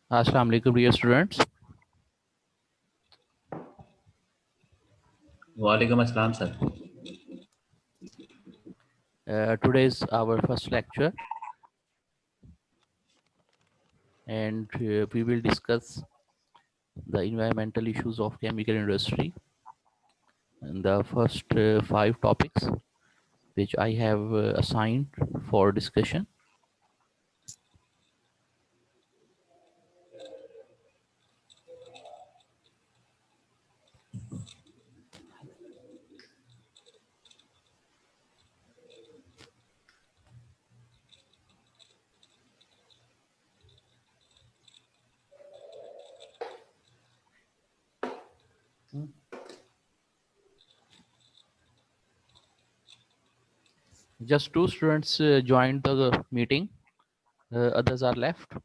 Assalamu alaikum, dear students. वालेकुम अस्सलाम sir. Today is our first lecture, and we will discuss the environmental issues of chemical industry. And the first 5 topics which I have assigned for discussion. Just 2 students joined the meeting. Others are left.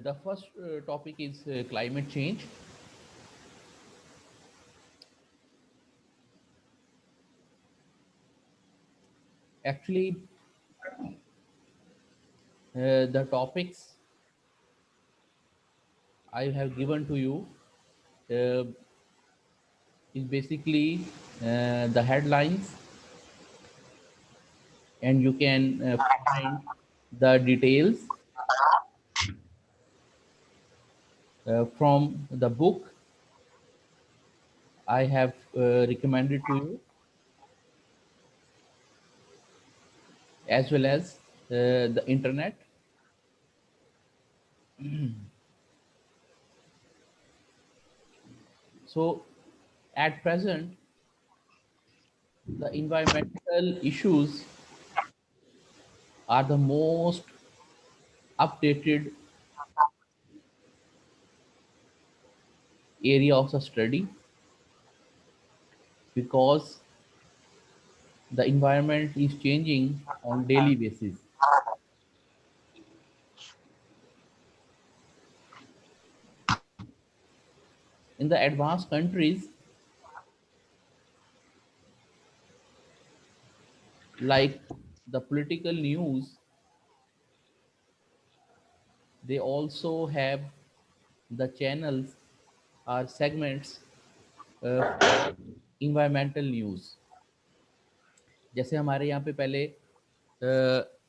The first topic is climate change. Actually, the topics I have given to you uh, is basically the headlines, and you can find the details from the book I have recommended to you, as well as the internet. So at present, the environmental issues are the most updated area of the study, because the environment is changing on daily basis. In the advanced countries, like the political news, they also have the channels or segments for environmental news. जैसे हमारे यहाँ पे पहले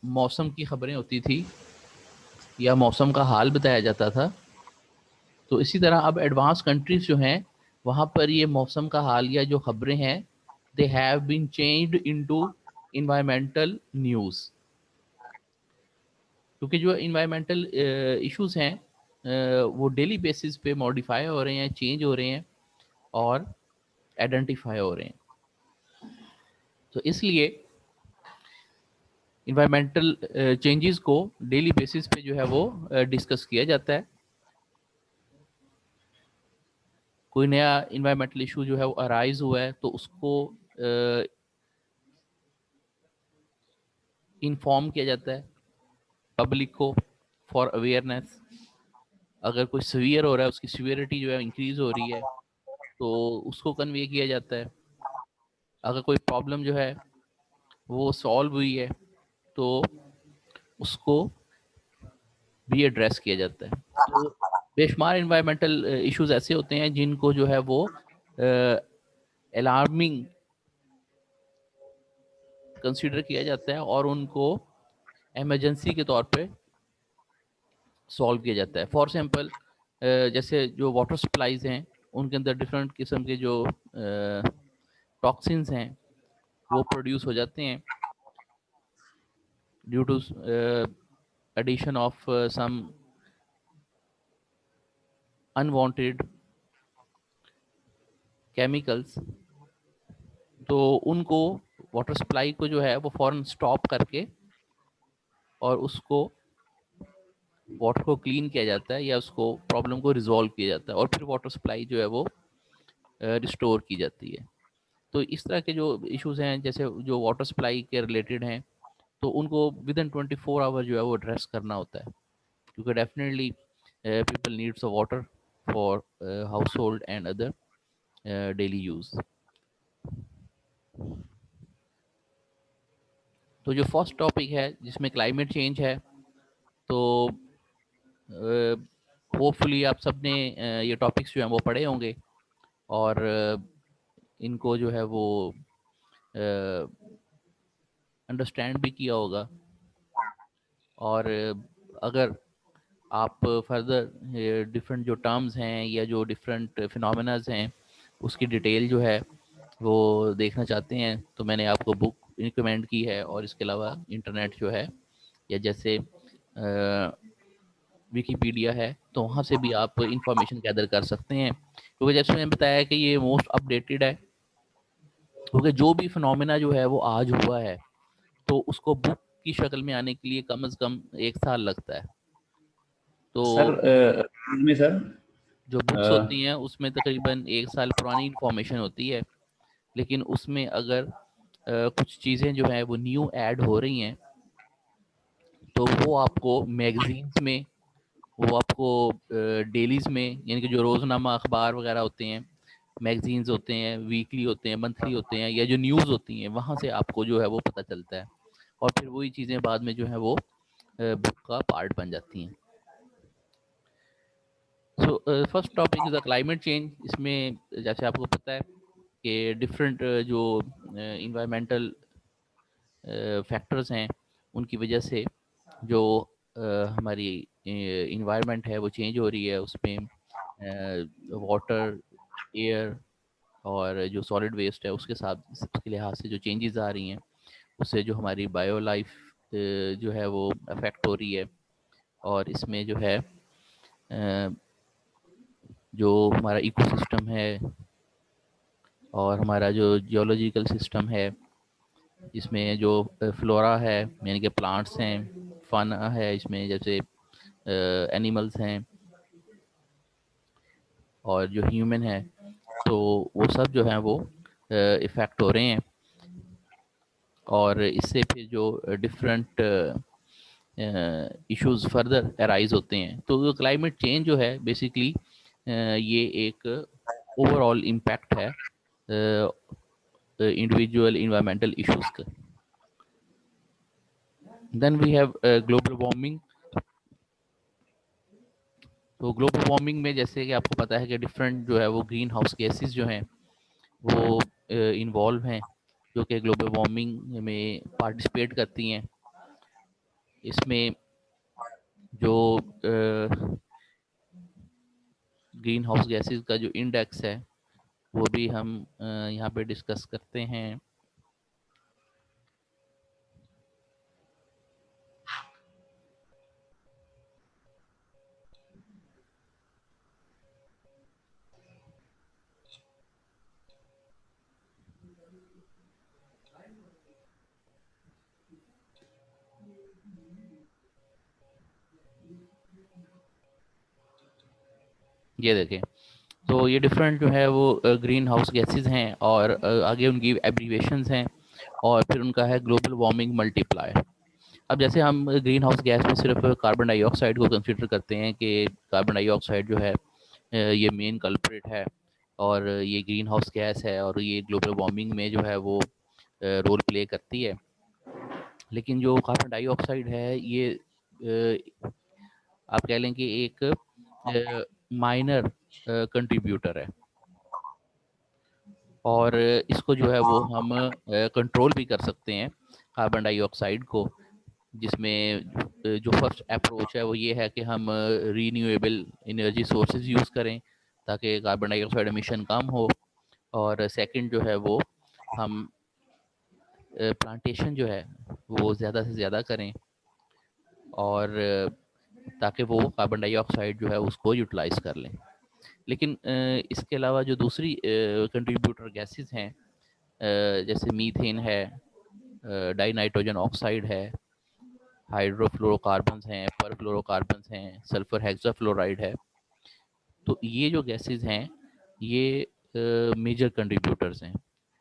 मौसम की खबरें होती थी या मौसम का हाल बताया जाता था, तो इसी तरह अब एडवांस कंट्रीज जो हैं वहाँ पर ये मौसम का हाल या जो खबरें हैं, they have been changed into environmental news. क्योंकि जो इन्वायरमेंटल इश्यूज हैं वो डेली बेसिस पे मॉडिफाई हो रहे हैं, चेंज हो रहे हैं और आइडेंटिफाई हो रहे हैं। तो इसलिए इन्वायरमेंटल चेंजेस को डेली बेसिस पे जो है वो डिस्कस किया जाता है। कोई नया इन्वायरमेंटल इशू जो है वो अराइज हुआ है तो उसको इन्फॉर्म किया जाता है पब्लिक को फॉर अवेयरनेस। अगर कोई सीवियर हो रहा है, उसकी सीवियरिटी जो है इंक्रीज हो रही है, तो उसको कन्वे किया जाता है। अगर कोई प्रॉब्लम जो है वो सॉल्व हुई है तो उसको भी एड्रेस किया जाता है। तो बेशुमार इन्वायरमेंटल इश्यूज ऐसे होते हैं जिनको जो है वो अलार्मिंग कंसीडर किया जाता है और उनको इमरजेंसी के तौर पे सॉल्व किया जाता है। फॉर एग्जाम्पल जैसे जो वाटर सप्लाईज हैं उनके अंदर डिफरेंट किस्म के जो टॉक्सिन्स हैं वो प्रोड्यूस हो जाते हैं due to addition of some unwanted chemicals। तो उनको वाटर सप्लाई को जो है वो फौरन स्टॉप करके और उसको वाटर को क्लीन किया जाता है या उसको प्रॉब्लम को रिजॉल्व किया जाता है और फिर वाटर सप्लाई जो है वो रिस्टोर की जाती है। तो इस तरह के जो इश्यूज हैं जैसे जो वाटर सप्लाई के रिलेटेड हैं तो उनको विद इन 24 आवर जो है वो एड्रेस करना होता है, क्योंकि definitely people needs water for house hold and other daily use. तो जो फर्स्ट टॉपिक है जिसमें क्लाइमेट चेंज है, तो होपफुली आप सबने ये टॉपिक्स जो हैं वो पढ़े होंगे और इनको जो है वो अंडरस्टैंड भी किया होगा। और अगर आप फर्दर डिफरेंट जो टर्म्स हैं या जो डिफरेंट फिनोमेनाज हैं उसकी डिटेल जो है वो देखना चाहते हैं तो मैंने आपको बुक रिकमेंड की है, और इसके अलावा इंटरनेट जो है या जैसे विकीपीडिया है तो वहाँ से भी आप इंफॉर्मेशन गैदर कर सकते हैं, क्योंकि जैसे मैंने बताया कि ये मोस्ट अपडेटेड है, क्योंकि जो भी फिनोमेना जो है वो आज हुआ है तो उसको बुक की शक्ल में आने के लिए कम से कम 1 साल लगता है। तो सर में सर जो बुक्स होती हैं उसमें तकरीबन 1 साल पुरानी इंफॉर्मेशन होती है, लेकिन उसमें अगर कुछ चीज़ें जो हैं वो न्यू ऐड हो रही हैं तो वो आपको मैगजीन्स में, वो आपको डेलीज में, यानी कि जो रोज़नामा अखबार वगैरह होते हैं, मैगजीन्स होते हैं, वीकली होते हैं, मंथली होते हैं, या जो न्यूज़ होती हैं वहाँ से आपको जो है वो पता चलता है, और फिर वही चीज़ें बाद में जो है वो बुक का पार्ट बन जाती हैं। So first topic is the climate change. इसमें जैसे आपको पता है कि डिफरेंट जो इन्वायरमेंटल फैक्टर्स हैं उनकी वजह से जो हमारी इन्वायरमेंट है वो चेंज हो रही है। उसमें वाटर, एयर और जो सॉलिड वेस्ट है उसके साथ, उसके लिहाज से जो चेंजेस आ रही हैं उससे जो हमारी बायो लाइफ जो है वो अफेक्ट हो रही है। और इसमें जो है जो हमारा इकोसिस्टम है और हमारा जो जियोलॉजिकल सिस्टम है, इसमें जो फ्लोरा है यानी कि प्लांट्स हैं, फाना है, इसमें जैसे एनिमल्स हैं और जो ह्यूमन है, तो वो सब जो है वो इफ़ेक्ट हो रहे हैं। और इससे फिर जो डिफरेंट इश्यूज फर्दर अराइज होते हैं। तो क्लाइमेट चेंज जो है बेसिकली ये एक ओवरऑल इम्पैक्ट है इंडिविजुअल इन्वायरमेंटल इश्यूज का। Then we have global warming. तो ग्लोबल वार्मिंग में जैसे कि आपको पता है कि डिफरेंट जो है वो ग्रीन हाउस गैसेस जो हैं वो इन्वॉल्व हैं, जो कि ग्लोबल वार्मिंग में पार्टिसिपेट करती हैं। इसमें जो ग्रीन हाउस गैसेस का जो इंडेक्स है वो भी हम यहाँ पे डिस्कस करते हैं। ये देखें, तो ये डिफरेंट जो है वो ग्रीन हाउस गैसेस हैं और आगे उनकी एब्रीवेशंस हैं, और फिर उनका है ग्लोबल वार्मिंग मल्टीप्लायर। अब जैसे हम ग्रीन हाउस गैस में सिर्फ कार्बन डाइऑक्साइड को कंसिडर करते हैं कि कार्बन डाइऑक्साइड जो है ये मेन कल्प्रिट है और ये ग्रीन हाउस गैस है और ये ग्लोबल वार्मिंग में जो है वो रोल प्ले करती है। लेकिन जो कार्बन डाइऑक्साइड है ये आप कह लें कि एक माइनर कंट्रीब्यूटर है, और इसको जो है वो हम कंट्रोल भी कर सकते हैं कार्बन डाइऑक्साइड को, जिसमें जो फर्स्ट अप्रोच है वो ये है कि हम रीन्यूएबल एनर्जी सोर्सेज यूज़ करें ताकि कार्बन डाइऑक्साइड एमिशन कम हो। और सेकंड जो है वो हम प्लांटेशन जो है वो ज़्यादा से ज़्यादा करें, और ताकि वो कार्बन डाइऑक्साइड जो है उसको यूटिलाइज कर लें। लेकिन इसके अलावा जो दूसरी कंट्रीब्यूटर गैसेस हैं, जैसे मीथेन है, डाई नाइट्रोजन ऑक्साइड है, हाइड्रोफ्लोरोकार्बन्स हैं, परफ्लोरोकार्बन्स हैं, सल्फर हेक्साफ्लोराइड है। तो ये जो गैसेस हैं ये मेजर कंट्रीब्यूटर्स हैं।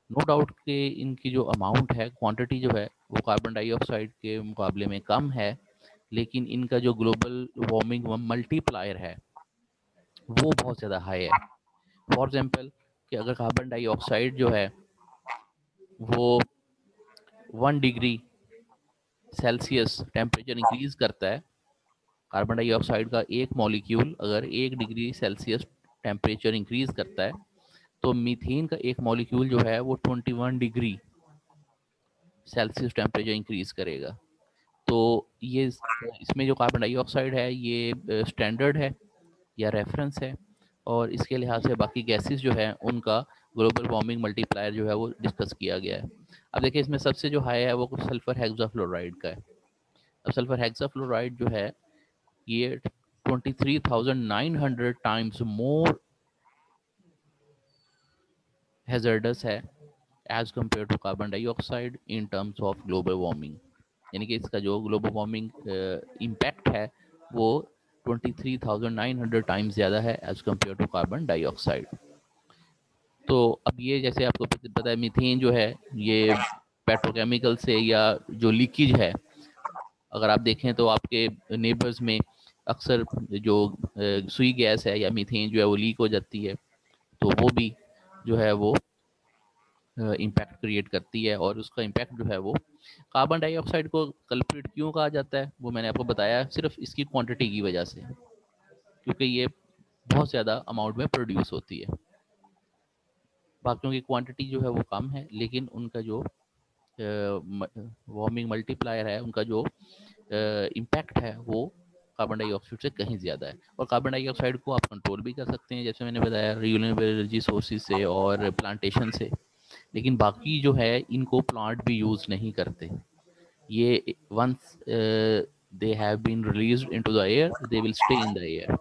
नो डाउट कि इनकी जो अमाउंट है, क्वांटिटी जो है वो कार्बन डाइऑक्साइड के मुकाबले में कम है, लेकिन इनका जो ग्लोबल वार्मिंग मल्टीप्लायर है वो बहुत ज़्यादा हाई है। फॉर एग्जांपल कि अगर कार्बन डाइऑक्साइड जो है वो 1 डिग्री सेल्सियस टेम्परेचर इंक्रीज करता है, कार्बन डाइऑक्साइड का एक मॉलिक्यूल अगर 1 डिग्री सेल्सियस टेम्परेचर इंक्रीज करता है, तो मीथेन का एक मॉलिक्यूल जो है वो 21 डिग्री सेल्सियस टेम्परेचर इंक्रीज करेगा। तो ये इसमें जो कार्बन डाइऑक्साइड है ये स्टैंडर्ड है या रेफरेंस है, और इसके लिहाज से बाकी गैसेस जो है उनका ग्लोबल वार्मिंग मल्टीप्लायर जो है वो डिस्कस किया गया है। अब देखिए इसमें सबसे जो हाई है वो सल्फर हेक्साफ्लोराइड का है। अब सल्फर हेक्साफ्लोराइड जो है ये 23,900 टाइम्स मोर हैजर्डस है as compare to carbon dioxide in terms of global warming. यानी कि इसका जो ग्लोबल वार्मिंग इम्पैक्ट है वो 23,900 टाइम्स ज़्यादा है as compare to carbon dioxide. तो अब ये जैसे आपको पता है मीथेन जो है ये पेट्रोकेमिकल से या जो लीकेज है, अगर आप देखें तो आपके नेबर्स में अक्सर जो सुई गैस है या मीथेन जो है वो लीक हो जाती है, तो वो भी जो है वो इम्पैक्ट क्रिएट करती है। और उसका इम्पैक्ट जो है वो कार्बन डाइऑक्साइड को कल्प्रिट क्यों कहा जाता है वो मैंने आपको बताया, सिर्फ इसकी क्वांटिटी की वजह से, क्योंकि ये बहुत ज़्यादा अमाउंट में प्रोड्यूस होती है। बाकियों की क्वांटिटी जो है वो कम है, लेकिन उनका जो वार्मिंग मल्टीप्लायर है, उनका जो इम्पैक्ट है वो कार्बन डाइऑक्साइड से कहीं ज़्यादा है। और कार्बन डाइऑक्साइड को आप कंट्रोल भी कर सकते हैं, जैसे मैंने बताया, रिन्यूएबल एनर्जी सोर्सेज से और प्लांटेशन से। लेकिन बाकी जो है इनको प्लांट भी यूज़ नहीं करते। ये once they have been released into the air they will stay in the air.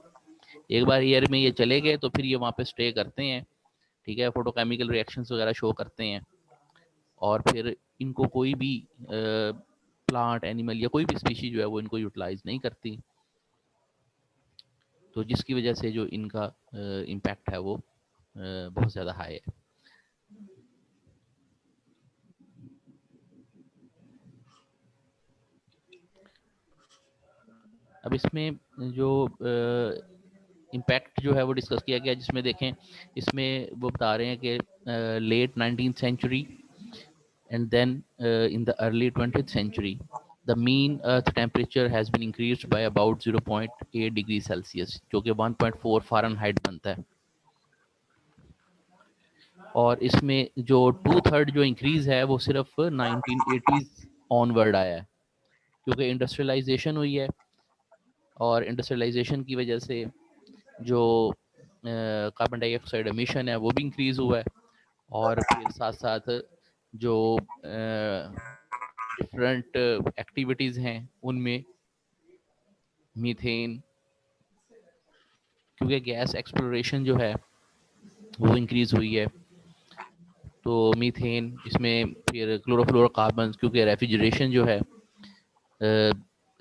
एक बार एयर में ये चले गए तो फिर ये वहाँ पे स्टे करते हैं, ठीक है, फोटोकेमिकल रिएक्शंस वगैरह शो करते हैं, और फिर इनको कोई भी प्लांट, एनिमल या कोई भी स्पीशीज जो है वो इनको यूटिलाइज नहीं करती। तो जिसकी वजह से जो इनका इम्पैक्ट है वो बहुत ज़्यादा हाई है। अब इसमें जो इम्पैक्ट जो है वो डिस्कस किया गया, जिसमें देखें इसमें वो बता रहे हैं कि late 19th century and then in the early 20th century the mean earth temperature has been increased by about 0.8 degree Celsius, जो कि 1.4 फ़ारेनहाइट बनता है। और इसमें जो 2/3 जो इंक्रीज है वो सिर्फ 1980s ऑनवर्ड आया है, क्योंकि इंडस्ट्रियलाइजेशन हुई है, और इंडस्ट्रियलाइजेशन की वजह से जो कार्बन डाइऑक्साइड एमिशन है वो भी इंक्रीज़ हुआ है। और फिर साथ साथ जो डिफरेंट एक्टिविटीज़ हैं उनमें मीथेन, क्योंकि गैस एक्सप्लोरेशन जो है वो इंक्रीज़ हुई है, तो मीथेन, इसमें फिर क्लोरोफ्लोरोकार्बन, क्योंकि रेफ्रिजरेशन जो है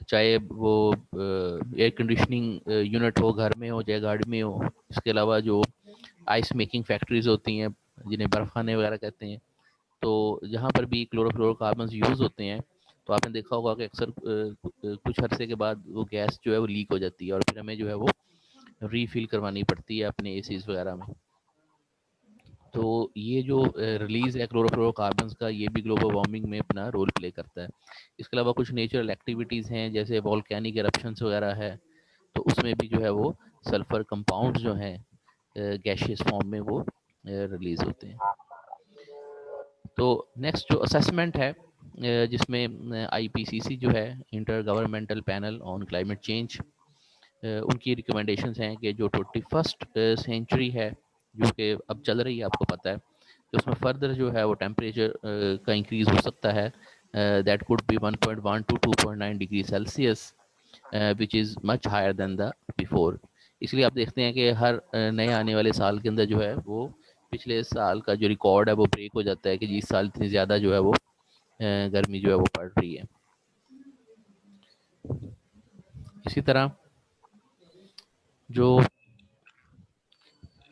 चाहे वो एयर कंडीशनिंग यूनिट हो, घर में हो चाहे गाड़ी में हो, इसके अलावा जो आइस मेकिंग फैक्ट्रीज होती हैं जिन्हें बर्फ़खाने वगैरह कहते हैं, तो जहाँ पर भी क्लोरोफ्लोरोकार्बन यूज़ होते हैं, तो आपने देखा होगा कि अक्सर कुछ अरसे के बाद वो गैस जो है वो लीक हो जाती है, और फिर हमें जो है वो रीफिल करवानी पड़ती है अपने एसीज वगैरह में। तो ये जो रिलीज़ है क्लोरोफ्लोरोकार्बन्स का, ये भी ग्लोबल वार्मिंग में अपना रोल प्ले करता है। इसके अलावा कुछ नेचुरल एक्टिविटीज़ हैं जैसे वॉल्केनिक एरप्शंस वगैरह है, तो उसमें भी जो है वो सल्फर कंपाउंड जो हैं गैशियस फॉर्म में वो रिलीज होते हैं। तो नेक्स्ट जो असेसमेंट है जिसमें आईपीसीसी जो है, inter governmental panel on climate change, उनकी रिकमेंडेशंस हैं कि जो 21st सेंचुरी है जो कि अब चल रही है, आपको पता है कि उसमें फर्दर जो है वो टेम्परेचर का इंक्रीज हो सकता है, that could be 1.1 to 2.9 degree Celsius, which is much higher than the before. इसलिए आप देखते हैं कि हर नए आने वाले साल के अंदर जो है वो पिछले साल का जो रिकॉर्ड है वो ब्रेक हो जाता है कि जी इस साल इतनी ज़्यादा जो है वो गर्मी जो है वो पड़ रही है। इसी तरह जो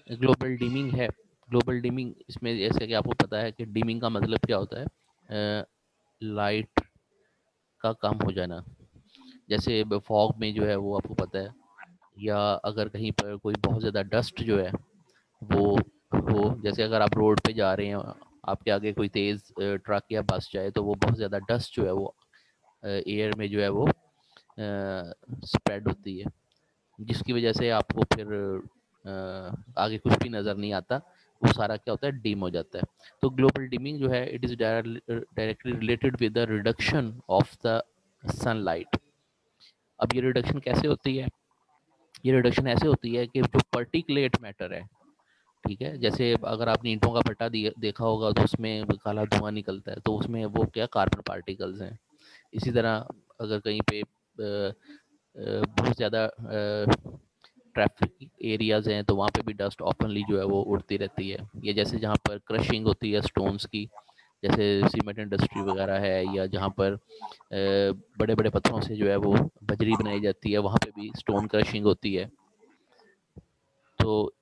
ग्लोबल डिमिंग है, ग्लोबल डिमिंग इसमें जैसे कि आपको पता है कि डिमिंग का मतलब क्या होता है, लाइट का कम हो जाना। जैसे फॉग में जो है वो आपको पता है, या अगर कहीं पर कोई बहुत ज़्यादा डस्ट जो है वो जैसे अगर आप रोड पे जा रहे हैं, आपके आगे कोई तेज़ ट्रक या बस जाए तो वो बहुत ज़्यादा डस्ट जो है वो एयर में जो है वो स्प्रेड होती है, जिसकी वजह से आपको फिर आगे कुछ भी नज़र नहीं आता, वो सारा क्या होता है, डिम हो जाता है। तो ग्लोबल डिमिंग जो है it is directly related with the reduction of the sunlight. अब ये रिडक्शन कैसे होती है? ये रिडक्शन ऐसे होती है कि जो पर्टिकुलेट मैटर है, ठीक है, जैसे अगर आपने ईंटों का भट्टा देखा होगा तो उसमें काला धुआं निकलता है, तो उसमें वो क्या कार्बन पार्टिकल्स हैं। इसी तरह अगर कहीं पे बहुत ज़्यादा ट्रैफिक एरियाज़ हैं तो वहाँ पे भी डस्ट ओपनली जो है वो उड़ती रहती है। ये जैसे जहाँ पर क्रशिंग होती है स्टोन्स की, जैसे सीमेंट इंडस्ट्री वगैरह है, या जहाँ पर बड़े बड़े पत्थरों से जो है वो बजरी बनाई जाती है, वहाँ पे भी स्टोन क्रशिंग होती है। तो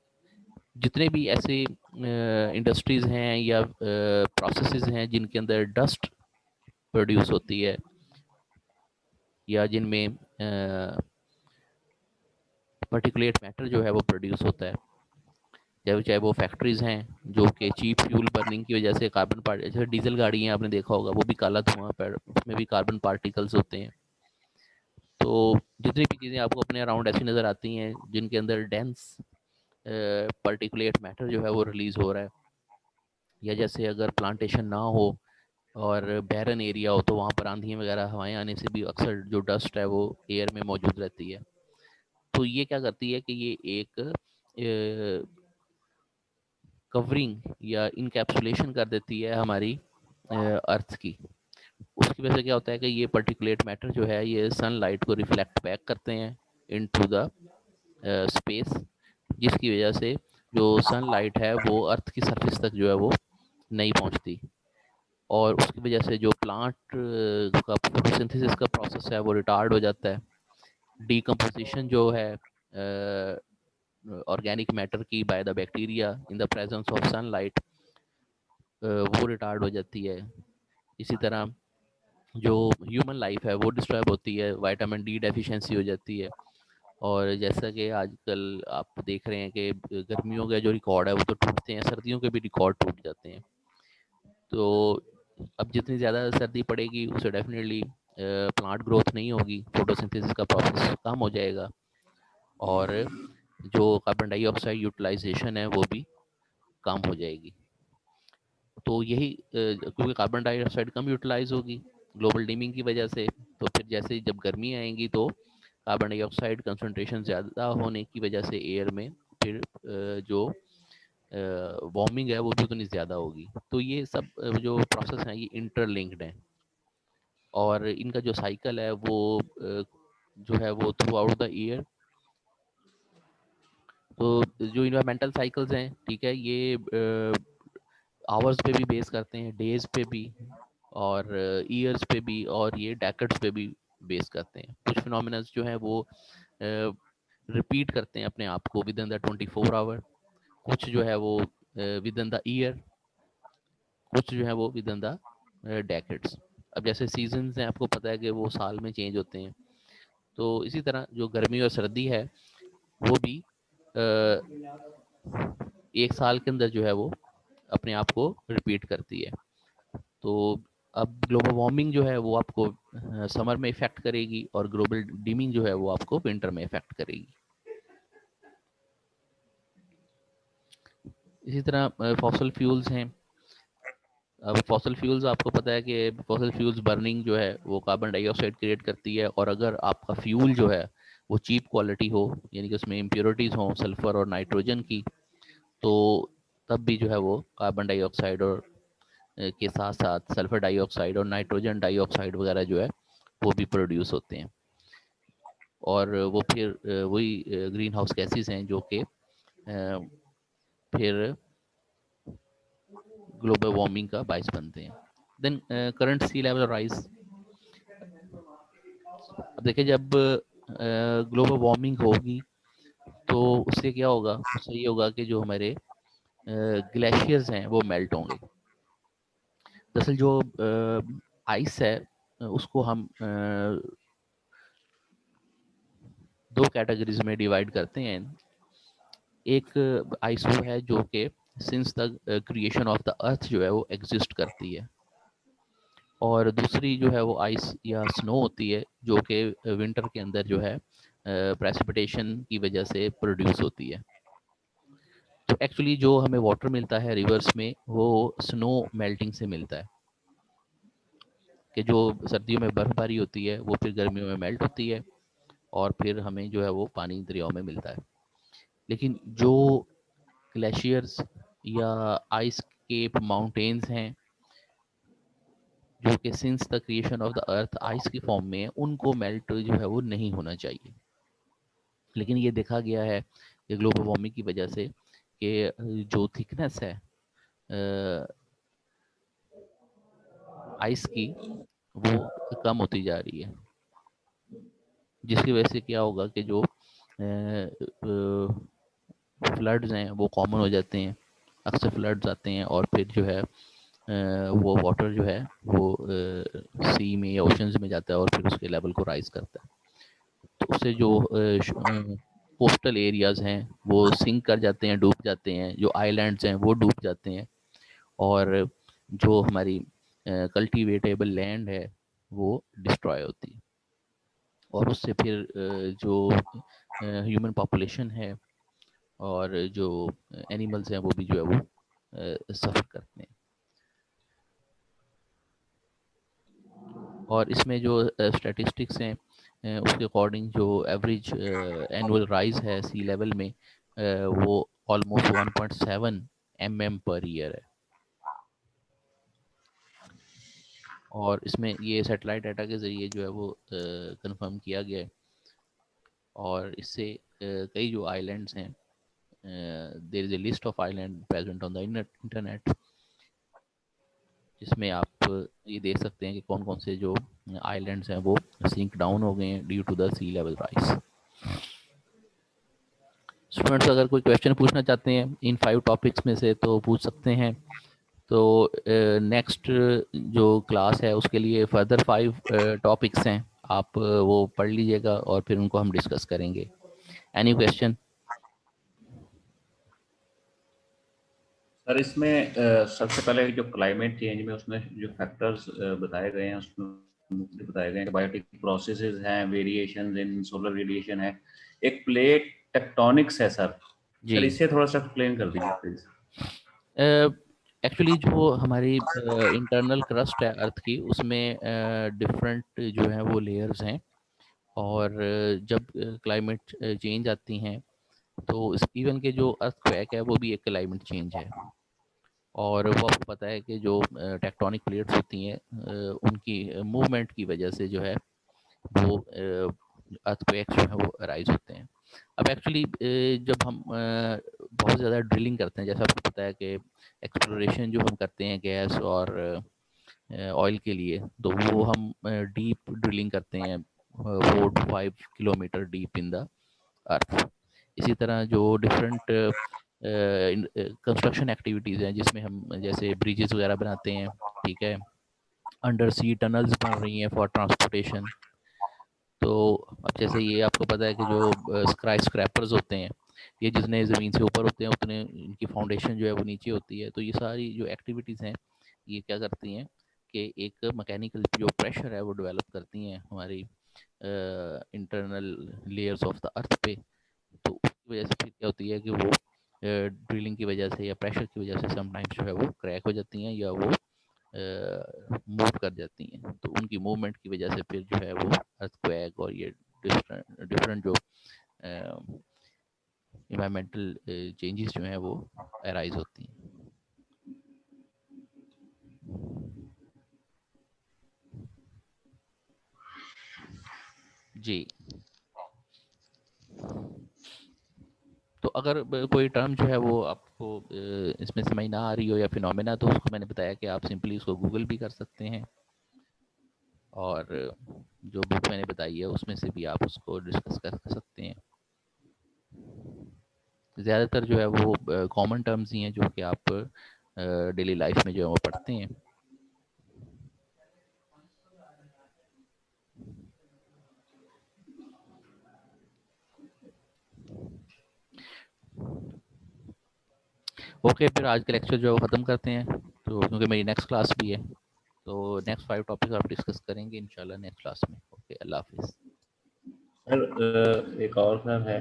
जितने भी ऐसे इंडस्ट्रीज़ हैं या प्रोसेसेस हैं जिनके अंदर डस्ट प्रोड्यूस होती है, या जिनमें पर्टिकुलेट मैटर जो है वो प्रोड्यूस होता है, चाहे वो फैक्ट्रीज़ हैं जो कि चीप फ्यूल बर्निंग की वजह से कार्बन पार्ट, जैसे डीजल गाड़ी हैं आपने देखा होगा, वो भी काला धुआं पर, उसमें भी कार्बन पार्टिकल्स होते हैं। तो जितनी भी चीज़ें आपको अपने अराउंड ऐसी नज़र आती हैं जिनके अंदर डेंस पर्टिकुलेट मैटर जो है वो रिलीज़ हो रहा है, या जैसे अगर प्लांटेशन ना हो और बैरन एरिया हो तो वहाँ पर आंधी वगैरह हवाएं आने से भी अक्सर जो डस्ट है वो एयर में मौजूद रहती है। तो ये क्या करती है कि ये एक कवरिंग या इनकैप्सुलेशन कर देती है हमारी अर्थ की। उसकी वजह से क्या होता है कि ये पर्टिकुलेट मैटर जो है ये सनलाइट को रिफ्लेक्ट बैक करते हैं इनटू द स्पेस, जिसकी वजह से जो सनलाइट है वो अर्थ की सरफेस तक जो है वो नहीं पहुंचती, और उसकी वजह से जो प्लांट का फोटोसिंथेसिस का प्रोसेस है वो रिटार्ड हो जाता है। डीकम्पोजिशन जो है ऑर्गेनिक मैटर की by the bacteria in the presence of sunlight वो रिटार्ड हो जाती है। इसी तरह जो ह्यूमन लाइफ है वो डिस्टर्ब होती है, विटामिन डी डेफिशिएंसी हो जाती है। और जैसा कि आजकल आप देख रहे हैं कि गर्मियों का जो रिकॉर्ड है वो तो टूटते हैं, सर्दियों के भी रिकॉर्ड टूट जाते हैं। तो अब जितनी ज़्यादा सर्दी पड़ेगी उससे डेफिनेटली प्लांट ग्रोथ नहीं होगी, फोटोसिंथेसिस का प्रोसेस कम हो जाएगा, और जो कार्बन डाइऑक्साइड यूटिलाइजेशन है वो भी कम हो जाएगी। तो यही क्योंकि कार्बन डाइऑक्साइड कम यूटिलाइज होगी ग्लोबल डिमिंग की वजह से, तो फिर जैसे जब गर्मी आएंगी तो कार्बन डाइऑक्साइड कंसनट्रेशन ज़्यादा होने की वजह से एयर में फिर जो वार्मिंग है वो भी उतनी ज़्यादा होगी। तो ये सब जो प्रोसेस हैं ये इंटरलिंक्ड हैं, और इनका जो साइकिल है वो जो है वो थ्रू आउट द ईयर। तो जो इन्वायरमेंटल साइकिल्स हैं, ठीक है, ये आवर्स पे भी बेस करते हैं, डेज पे भी, और ईयर्स पे भी, और ये डेकेड्स पे भी बेस करते हैं। कुछ फिनोमिनल्स जो हैं वो रिपीट करते हैं अपने आप को विद इन द 24 आवर, कुछ जो है वो विद इन द ईयर, कुछ जो है वो विद इन द डेकेड्स। अब जैसे सीजन्स हैं आपको पता है कि वो साल में चेंज होते हैं, तो इसी तरह जो गर्मी और सर्दी है वो भी एक साल के अंदर जो है वो अपने आप को रिपीट करती है। तो अब ग्लोबल वार्मिंग जो है वो आपको समर में इफेक्ट करेगी और ग्लोबल डीमिंग जो है वो आपको विंटर में इफेक्ट करेगी। इसी तरह फॉसल फ्यूल्स हैं। अब फॉसल फ्यूल्स आपको पता है कि फॉसल फ्यूल्स बर्निंग जो है वो कार्बन डाइऑक्साइड क्रिएट करती है, और अगर आपका फ्यूल जो है वो चीप क्वालिटी हो, यानी कि उसमें इम्प्योरिटीज़ हों सल्फर और नाइट्रोजन की, तो तब भी जो है वो कार्बन डाइऑक्साइड और के साथ साथ सल्फर डाइऑक्साइड और नाइट्रोजन डाइऑक्साइड वगैरह जो है वो भी प्रोड्यूस होते हैं, और वो फिर वही ग्रीन हाउस गैसेस हैं जो कि फिर ग्लोबल वार्मिंग का बायस बनते हैं। Then current sea level rise. अब देखिए, जब ग्लोबल वार्मिंग होगी तो उससे क्या होगा, उससे ये होगा कि जो हमारे ग्लेशियर्स हैं वो मेल्ट होंगे। दरअसल जो आइस है उसको हम दो कैटेगरीज में डिवाइड करते हैं। एक आइस वो है जो कि since the creation of the earth जो है वो एग्जिस्ट करती है, और दूसरी जो है वो आइस या स्नो होती है जो कि विंटर के अंदर जो है प्रेसिपिटेशन की वजह से प्रोड्यूस होती है। तो एक्चुअली जो हमें वाटर मिलता है रिवर्स में वो स्नो मेल्टिंग से मिलता है, कि जो सर्दियों में बर्फबारी होती है वो फिर गर्मियों में मेल्ट होती है, और फिर हमें जो है वो पानी दरियाओं में मिलता है। लेकिन जो ग्लेशियर्स या आइस केप माउंटेन्स हैं जो कि since the creation of the earth ice की फॉर्म में है, उनको मेल्ट जो है वो नहीं होना चाहिए। लेकिन ये देखा गया है कि ग्लोबल वार्मिंग की वजह से कि जो थिकनेस है आइस की वो कम होती जा रही है, जिसकी वजह से क्या होगा कि जो फ्लड्स हैं वो कॉमन हो जाते हैं। अक्सर फ्लड्स आते हैं और फिर जो है वो वाटर जो है वो सी में या ओशंस में जाता है और फिर उसके लेवल को राइज करता है। तो उससे जो कोस्टल एरियाज हैं वो सिंक कर जाते हैं, डूब जाते हैं, जो आइलैंड्स हैं वो डूब जाते हैं, और जो हमारी कल्टीवेटेबल लैंड है वो डिस्ट्रॉय होती है, और उससे फिर जो ह्यूमन पॉपुलेशन है और जो एनिमल्स हैं वो भी जो है वो सफ़र करते हैं। और इसमें जो स्टैटिस्टिक्स हैं उसके अकॉर्डिंग जो एवरेज एनुअल राइज है सी लेवल में वो ऑलमोस्ट 1.7 mm पर ईयर है, और इसमें ये सैटेलाइट डाटा के ज़रिए जो है वो कंफर्म किया गया है। और इससे कई जो आइलैंड्स हैं, there is a list of island present on the internet, जिसमें आप ये देख सकते हैं कि कौन कौन से जो आइलैंड्स हैं वो सिंक डाउन हो गए हैं due to the sea level rise. Students अगर कोई क्वेश्चन पूछना चाहते हैं इन 5 टॉपिक्स में से तो पूछ सकते हैं। तो नेक्स्ट जो क्लास है उसके लिए फर्दर 5 टॉपिक्स हैं, आप वो पढ़ लीजिएगा और फिर उनको हम डिस्कस करेंगे। Any question? सर इसमें सबसे पहले जो क्लाइमेट चेंज में उसमें जो फैक्टर्स बताए गए हैं उसमें मुख्य बताए गए हैं कि बायोटिक प्रोसेसेस हैं, वेरिएशंस इन सोलर रेडिएशन है, एक प्लेट टेक्टोनिक्स है सर। जी, सर इसे थोड़ा सा एक्सप्लेन कर दीजिए प्लीज। एक्चुअली जो हमारी इंटरनल क्रस्ट है अर्थ की उसमें डिफरेंट जो है वो लेयर्स हैं, और जब क्लाइमेट चेंज आती हैं तो इवन के जो अर्थक्वेक है वो भी एक क्लाइमेट चेंज है। और वो आपको पता है कि जो टेक्टोनिक प्लेट्स होती हैं उनकी मूवमेंट की वजह से जो है वो अर्थक्वेक्स जो है वो राइज होते हैं। अब एक्चुअली जब हम बहुत ज़्यादा ड्रिलिंग करते हैं, जैसा आपको पता है कि एक्सप्लोरेशन जो हम करते हैं गैस और ऑयल के लिए, तो वो हम डीप ड्रिलिंग करते हैं 4 to 5 kilometre deep in the earth. इसी तरह जो डिफरेंट कंस्ट्रक्शन एक्टिविटीज़ हैं जिसमें हम जैसे ब्रिजेस वगैरह बनाते हैं, ठीक है, अंडर सी टनल्स बन रही हैं फॉर ट्रांसपोर्टेशन। तो अब जैसे ये आपको पता है कि जो स्काई स्क्रैपर्स होते हैं ये जितने ज़मीन से ऊपर होते हैं उतने इनकी फाउंडेशन जो है वो नीचे होती है। तो ये सारी जो एक्टिविटीज़ हैं ये क्या करती हैं के एक मैकेनिकल जो प्रेशर है वो डेवलप करती हैं हमारी internal layers of the earth पे। तो उसकी वजह से फिर क्या होती है कि वो ड्रिलिंग की वजह से या प्रेशर की वजह से समटाइम्स जो है वो क्रैक हो जाती हैं या वो मूव कर जाती हैं। तो उनकी मूवमेंट की वजह से फिर जो है वो अर्थक्वेक और ये डिफरेंट जो इन्वायरमेंटल चेंजेस जो हैं वो अराइज होती हैं। जी, तो अगर कोई टर्म जो है वो आपको इसमें समझ ना आ रही हो या फिनोमेना, तो उसको मैंने बताया कि आप सिंपली उसको गूगल भी कर सकते हैं और जो बुक मैंने बताई है उसमें से भी आप उसको डिस्कस कर सकते हैं। ज़्यादातर जो है वो कॉमन टर्म्स ही हैं जो कि आप डेली लाइफ में जो है वो पढ़ते हैं। ओके, फिर आज का लेक्चर जो है वो ख़त्म करते हैं, तो क्योंकि मेरी नेक्स्ट क्लास भी है, तो नेक्स्ट 5 टॉपिक्स आप डिस्कस करेंगे इंशाल्लाह नेक्स्ट क्लास में। ओके, अल्लाह हाफिज़। सर एक और सर है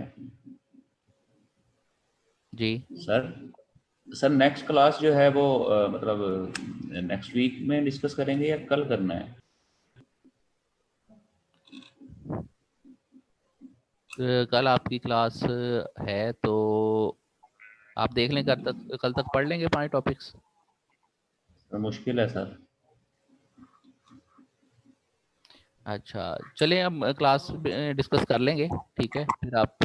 जी सर नेक्स्ट क्लास जो है वो मतलब नेक्स्ट वीक में डिस्कस करेंगे या कल करना है? कल आपकी क्लास है तो आप देख लें, कल तक पढ़ लेंगे 5 टॉपिक्स। मुश्किल है सर। अच्छा, चलिए हम क्लास डिस्कस कर लेंगे, ठीक है। फिर आप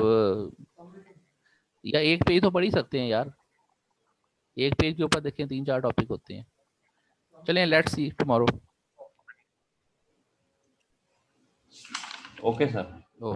या एक पेज तो पढ़ ही सकते हैं यार, एक पेज के ऊपर देखें 3-4 टॉपिक होते हैं। चलिए, let's see tomorrow. Okay sir. O